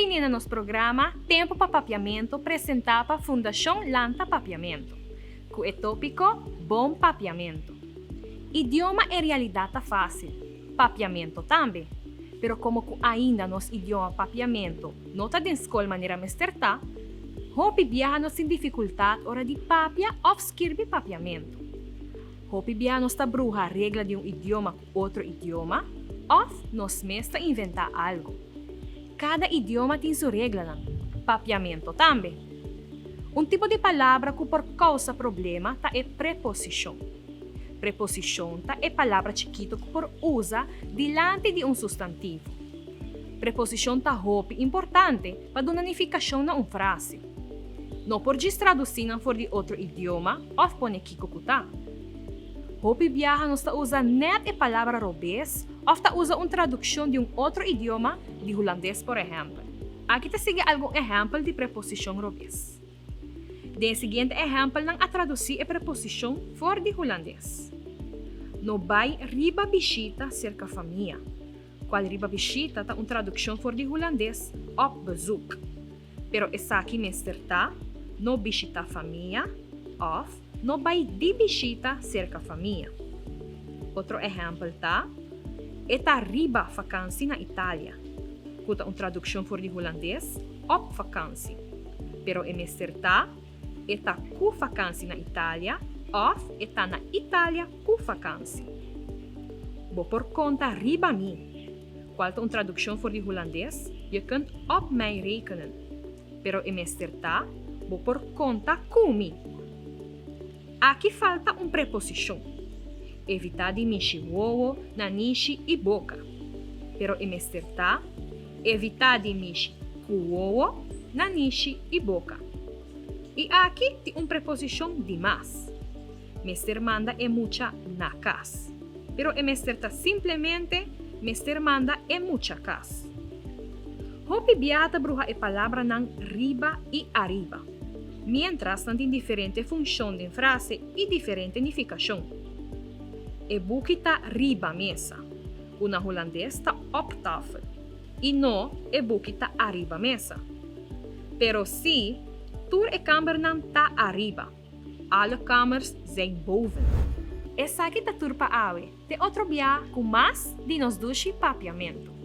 menina nos programa Tempo para Papiamento apresentava Fundação Lanta Papiamento. Com o tópico Bom Papiamento. Idioma é realidade fácil, papiamento também. Pero como ainda nos idioma papiamento não está de escola maneira mesterta, hopi viaja nos sem dificuldade hora de papia ou escrever papiamento. Hopi viaja nos bruja a regra de idioma com outro idioma, ou nos mesta inventar algo. Cada idioma tem sua regra, papiamento também. Tipo de palavra que por causa problema tá é preposição. Preposição tá é palavra chiquito que por usa diante de substantivo. Preposição tá hopi importante para dar unificação na frase. Não por traduzir for de outro idioma ou pôr kiko kuta. Hopi viaja nos tá usa net a palavra robês ou tá usa tradução de outro idioma de holandês, por exemplo. Aqui te sigue algum exemplo de preposição robês. De seguinte exemplo nang traduzir a preposição for de holandês. No vai riba bisita cerca família. Qual riba bisita tá tradução for de holandês op bezoek. Pero essa aqui mesterta no bisita família of no vai di bisita cerca família. Outro exemplo tá eta riba vakansie na Itália. Kuta tradução for de holandês op vakansie. Pero mesterta eta ku vakansie na Itália of eta na Itália ku vakansie. Bo por conta riba mi. Qual tá tradução for de holandês? Je kunt op mij rekenen. Pero mesterta bo por conta kumi. Aqui falta preposição. Evitar de mishi wowo, nanishi e boca. Pero mesterta evitar de mishi kuwowo, nanishi e boca. E aqui tem preposição de mais. Mester manda é mucha na casa. Pero mesterta simplesmente mester manda é mucha casa. Hopi biata bruja a palavra nang riba e arriba. Mientras tem diferente função de frase e diferente unificação. E boek está riba mesa. Una holandês está op tafel. E no, e boek está arriba mesa. Pero si, tur e kamer nan ta arriba. Alle kamers zijn boven. Essa aqui tá tur pa awe. De outro dia com mais de nos dushi papiamento.